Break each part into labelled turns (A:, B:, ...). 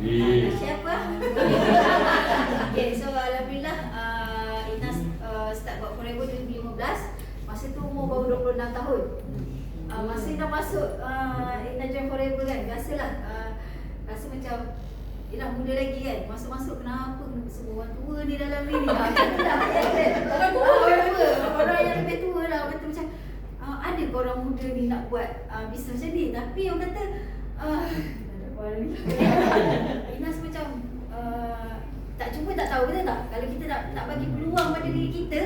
A: Siapa? Okay, so alhamdulillah Ina start buat Forever 2015. Masa tu umur baru 26 tahun. Masa Ina masuk Ina join Forever kan, biasalah rasa macam Ina muda lagi kan. Masuk-masuk kenapa semua orang tua di dalam ni. Orang yang lebih tua lah. Kata macam ada ke orang muda ni nak buat bisnes macam ni. Tapi orang kata Ina macam tak cuba tak tahu, betul tak? Kalau kita tak bagi peluang pada diri kita,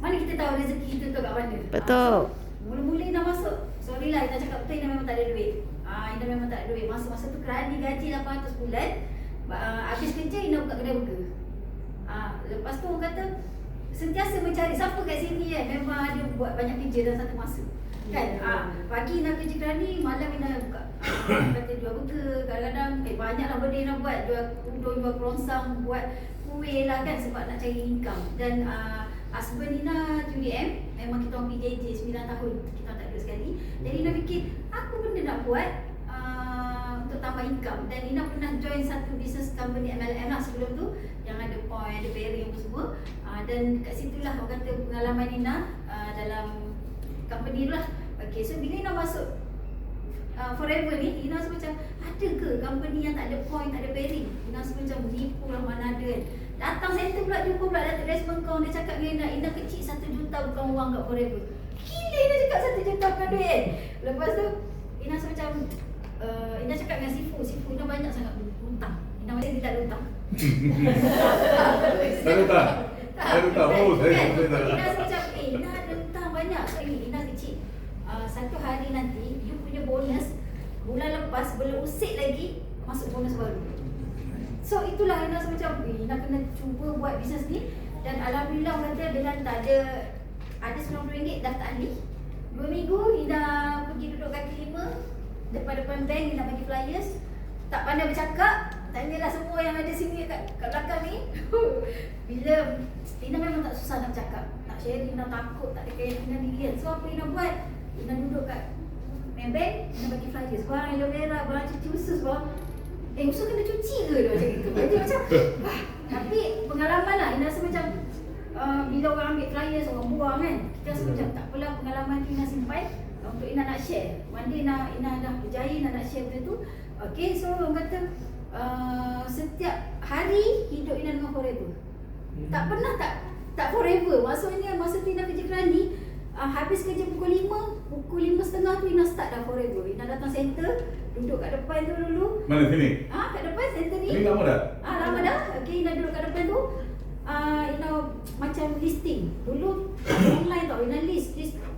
A: mana kita tahu rezeki kita tu kat mana.
B: Betul.
A: Mula-mula Ina masuk, sorry lah Ina cakap betul, Ina memang tak ada duit. Ina memang tak ada duit. Masa tu kerana gaji 800 bulan, habis kerja Ina buka kedai burger. Lepas tu orang kata sentiasa mencari siapa kat sini kan, memang ada buat banyak kerja dalam satu masa kan. Pagi Ina kerja kerani, malam Ina buka kata jual burger, kadang-kadang banyaklah benda Ina buat, jual udang, jual kerongsang, buat kuih lah kan, sebab nak cari income. Dan husband Ina QDM, memang kita orang PJJ 9 tahun, kita tak ada sekali. Jadi Ina fikir, apa benda nak buat untuk tambah income. Dan Ina pernah join satu business company MLM lah sebelum tu, yang ada point, ada bearing apa semua. Dan kat situlah orang kata pengalaman Ina dalam company tu lah. Okay, so bila Ina masuk Forever ni, Ina rasa macam ada ke company yang tak ada point, tak ada bearing. Ina rasa macam nipu lah, mana ada kan. Datang center pula, jumpa pula Datuk Desmond Kong, dia cakap dengan Ina kecil 1 juta bukan wang kat Forever. Gila Ina cakap 1 juta bukan duit kan. Lepas tu Ina rasa macam Ina cakap dengan Sifu Ina banyak sangat hutang. Ina macam dia tak ada hutang.
C: Tak ada hutang? Tak ada hutang? Oh, saya tak ada.
A: Ina rasa macam Ina ada hutang banyak. So Ina kecil, satu hari nanti you punya bonus bulan lepas belum usik lagi masuk bonus baru. So itulah Ina rasa macam Ina kena cuba buat bisnes ni. Dan alhamdulillah orang kata dengan tak ada RM90 daftar ahli, 2 minggu Ina pergi duduk kaki 5 depan bank, Ina bagi flyers. Tak pandai bercakap, tanyalah semua yang ada sini kat belakang ni. Bila Ina memang tak susah nak bercakap, nak sharing, Ina takut, tak ada keyakinan diri kan. So apa Ina buat? Ina duduk kat bank, Ina bagi flyers. Bang, aloe vera, bang cuci usus bang. Usus kena cuci ke? Dia macam itu. Jadi macam tapi pengalaman lah. Ina rasa macam bila orang ambil flyers, orang buang kan, kita rasa macam tak apalah, pengalaman tu Ina simpan untuk Ina nak share. One day Ina dah berjaya, Ina nak share benda tu. Okay, so orang kata setiap hari hidup Ina dengan Forever. Tak pernah tak Forever. Maksudnya masa tu Ina kerja kerani, habis kerja pukul 5, pukul 5.30 tu Ina start dah Forever. Ina datang center, duduk kat depan tu dulu.
C: Mana sini?
A: Kat depan center ni.
C: Ini lama dah?
A: Lama dah. Okay, Ina duduk kat depan tu. Ina macam listing. Dulu online tau, Ina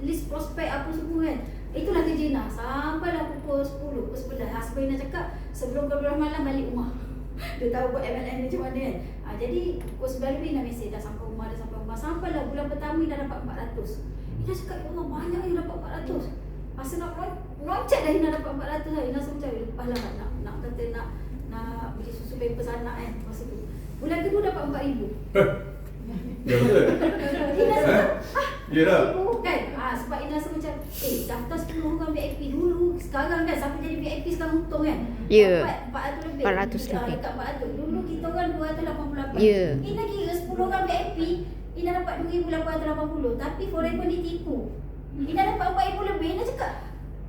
A: list prospek apa semua kan. Itulah kerja Ina. Sampailah pukul 10, pukul 11. Husband Ina cakap sebelum 12 malam balik rumah. Dia tahu buat MLM macam mana kan. Jadi pukul 9 lebih Ina mesej dah sampai rumah, Sampailah bulan pertama Ina dapat 400. Ina cakap, ya Allah, banyak Ina dapat 400. Masa nak loncat dah Ina dapat 400 lah. Ina macam lepas lah nak kata nak beli susu pampers anak kan masa tu. Bulan kedua dapat 4,000.
C: Ya betul?
A: Ina rasa
C: Ya dah?
A: kan? Sebab Ina rasa macam daftar 10 orang VIP dulu. Sekarang kan siapa jadi VIP sekarang untung kan?
B: Ya.
A: Dapat 400 lebih.
B: 400 lebih.
A: Dekat 400. Dulu kita orang 288.
B: Ya.
A: Ina kira 10 orang VIP, Ina dapat 2,880. Tapi Forever ni tipu. Ina dapat 4,000 lebih. Ina cakap,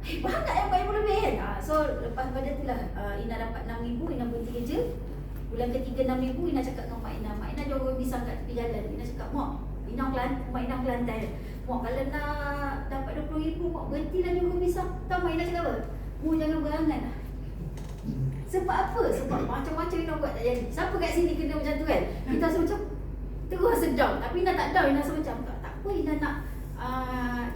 A: banyak yang 4,000 lebih kan? So lepas pada tu lah Ina dapat 6,000. Ina berhenti kerja. Bulan ketiga 6,000. Ina cakap dengan Mak Ina jual goreng pisang kat tepi jalan. Ina cakap, Mak Ina Kelantan. Mak kalau nak dapat 20,000, Mak berhentilah jual goreng pisang. Tahu Mak Ina cakap apa? Mu jangan berangan lah. Sebab apa? Sebab macam-macam Ina buat tak jadi. Siapa kat sini kena macam tu kan? Kita rasa macam terus down. Tapi Ina tak down. Ina rasa macam tak apa, Ina nak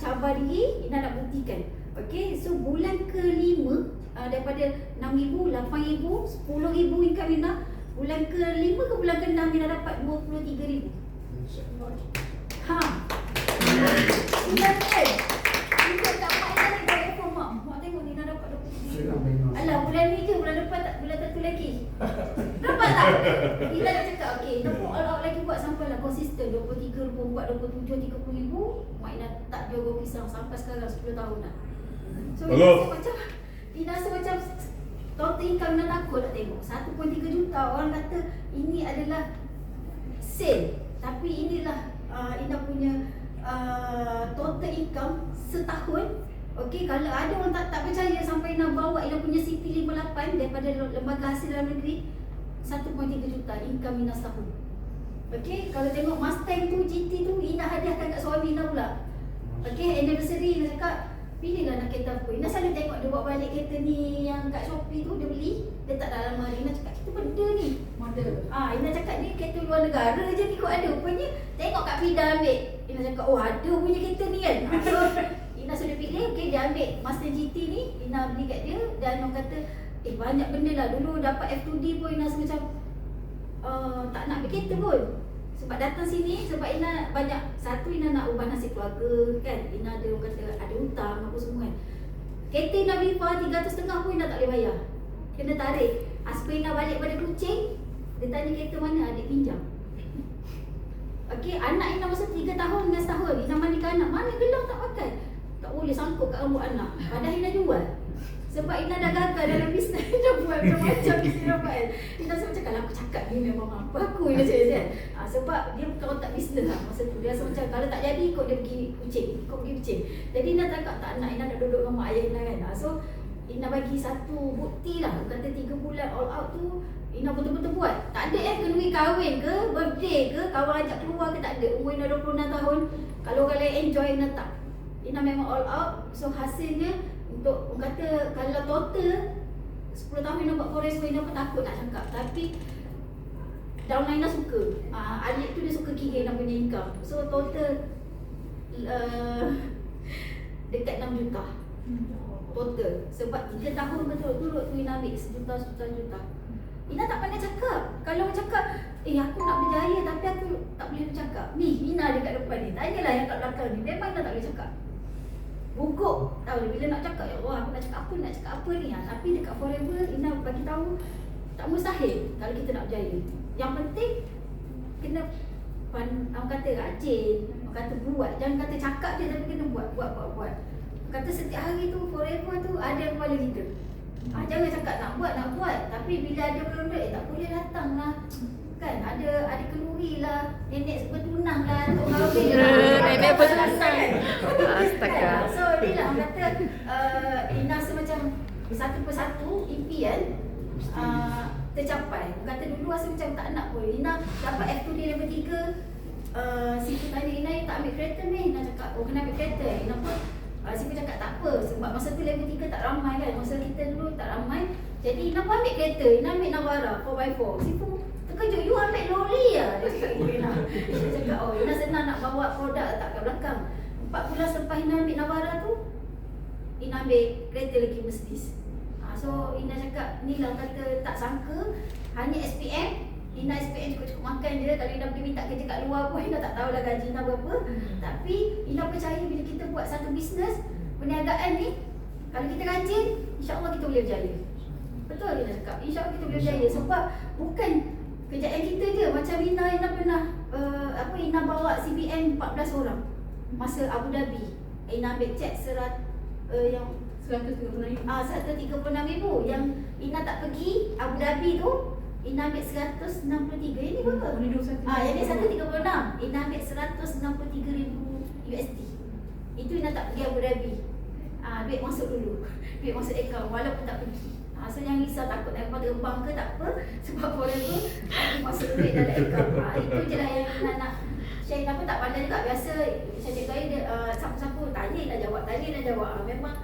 A: cabar diri, Ina nak buktikan. Okay, so bulan ke-5 daripada 6,000, 8,000, 10,000 income Ina. Bulan ke-5 ke bulan ke-6 Ina dapat 23,000. Ina kan? Ina kat Mak Ina ni buat apa Mak? Mak tengok Ina dapat 23,000. Alah, bulan ni ke? Bulan depan tak? Bulan satu lagi. Nampak tak? Ina dah cakap, okay, nak pun all out lagi buat sampailah konsisten. 23, 24, 27, 30,000. Mak Ina tak jual goreng pisang sampai sekarang 10 tahun dah. So Ina rasa macam total income Ina takut nak tengok 1.3 juta. Orang kata ini adalah sale, tapi inilah Ina punya total income setahun. Okey, kalau ada orang tak percaya sampai Ina bawa Ina punya CP58 daripada lembaga hasil dalam negeri, 1.3 juta income Ina setahun. Okey, kalau tengok Mustang tu, GT tu, Ina hadiahkan kat suami Ina pula. Okey, anniversary Ina cakap, pilihlah nak kereta apa. Ina selalu tengok dia bawa balik kereta ni yang kat Shopee tu, dia beli, dia tak dalam lemari. Ina cakap, kita benda ni.
B: Model.
A: Ina cakap ni kereta luar negara je ni kot ada. Rupanya tengok kat Fida ambil. Ina cakap, oh ada punya kereta ni kan. So, Ina sudah pilih, okey dia ambil Mustang GT ni, Ina beli kat dia. Dan orang kata, banyak benda lah. Dulu dapat F2D pun Ina macam tak nak ambil kereta pun. Sebab datang sini, sebab Ina banyak, satu Ina nak ubah nasib keluarga kan. Ina ada orang kata ada hutang apa semua kan. Kereta Ina Viva 350 pun Ina tak boleh bayar, kena tarik. Aspa Ina balik pada Kuching, dia tanya kereta mana, adik pinjam. Okey, anak Ina masa 3 tahun dengan setahun, Ina mandikan anak, mana gelang tak pakai. Tak boleh sangkut kat rambut anak. Padahal Ina jual. Sebab Ina dah gagal dalam bisnes. Ina buat macam-macam bisnes dapat kan. Ina rasa macam kalau aku cakap ni memang mampu aku Ina cakap kan. Sebab dia bukan otak bisnes lah masa tu. Dia rasa macam kalau tak jadi ikut dia pergi Kuching, ikut pergi Kuching. Jadi Ina cakap tak nak, Ina nak duduk dengan mak ayah Ina kan. So Ina bagi satu bukti lah. Kata 3 bulan all out tu Ina betul-betul buat. Tak ada kenduri kahwin ke, birthday ke, kawan ajak keluar ke, tak ada. Umur Ina 26 tahun. Kalau orang lain enjoy, Ina tak. Ina memang all out. So hasilnya untuk orang kata kalau total 10 tahun Ina buat forex pun Ina pun takut nak cakap. Tapi downline Ina suka. Alik tu dia suka kira Ina punya income. So total dekat 6 juta total. Sebab 3 tahun betul-betul tu Ina ambil sejuta. Ina tak pandai cakap. Kalau orang cakap, aku nak berjaya tapi aku tak boleh bercakap. Ni, Ina dekat depan ni. Tanyalah yang kat belakang ni. Memang Ina tak boleh cakap. Gugup. Tahu bila nak cakap, ya Allah, aku nak cakap apa ni. Tapi dekat Forever, Ina bagi tahu tak mustahil kalau kita nak berjaya. Yang penting, kena orang kata rajin. Orang kata buat. Jangan kata cakap je tapi kena buat. Kata setiap hari tu, Forever tu ada kepala kita. Jangan cakap nak buat. Tapi bila ada benda, tak boleh datang lah. Kan, ada kenduri lah, nenek bertunang lah, tok kahwin lah.
D: Nenek bertunang.
A: Astaga. So, ni lah orang kata, Ina rasa macam satu persatu impian tercapai. Orang kata dulu rasa macam tak nak pun. Ina dapat F2D level 3. Sifu tanya Ina, you tak ambil kereta ni? Ina cakap, oh kena ambil kereta. Ina pun Sifu cakap tak apa, sebab masa tu level 3 tak ramai kan. Masa kita dulu tak ramai. Jadi Ina pun ambil kereta. Ina ambil Navara 4x4. Sifu terkejut, you ambil lori lah. Dia cakap gitu Ina. Dia cakap, oh Ina senang nak bawa produk letak kat belakang. 4 bulan selepas Ina ambil Navara tu, Ina ambil kereta lagi Mercedes. So Ina cakap, ni lah kata tak sangka hanya SPM. Ina SPM cukup-cukup makan je. Kalau Ina pergi minta kerja kat luar pun Ina tak tahulah gaji Ina berapa. Tapi Ina percaya bila kita buat satu bisnes, perniagaan ni, kalau kita rajin, insya-Allah kita boleh berjaya. Betul Ina cakap, insya-Allah kita boleh berjaya. Sebab bukan kejayaan kita je. Macam Ina pernah Ina bawa CBM 14 orang masa Abu Dhabi. Ina ambil cek yang 136,000. Yang Ina tak pergi Abu Dhabi tu, Ina ambil 163. Ini berapa? Yang ni 136. Ina ambil 163,000 USD. Itu Ina tak pergi Abu Dhabi. Duit masuk dulu. Duit masuk akaun walaupun tak pergi. So jangan risau takut nak terbang ke tak apa. Sebab Forever masuk duit dalam akaun. Itu je lah yang Ina nak share. Ina pun tak pandai juga. Biasa saya cakap dia siapa-siapa tanya Ina jawab. Memang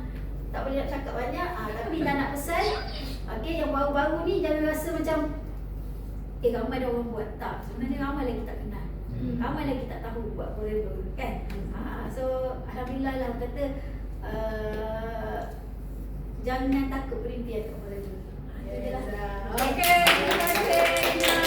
A: tak boleh nak cakap banyak. Tapi Ina nak pesan, yang baru-baru ni jangan rasa macam ramai dah orang buat. Tak, sebenarnya ramai lagi tak kenal. Ramai lagi tak tahu buat Forever kan. So alhamdulillah lah kata jangan takut berimpian kat Forever. Itu je lah.
B: Okey, terima kasih.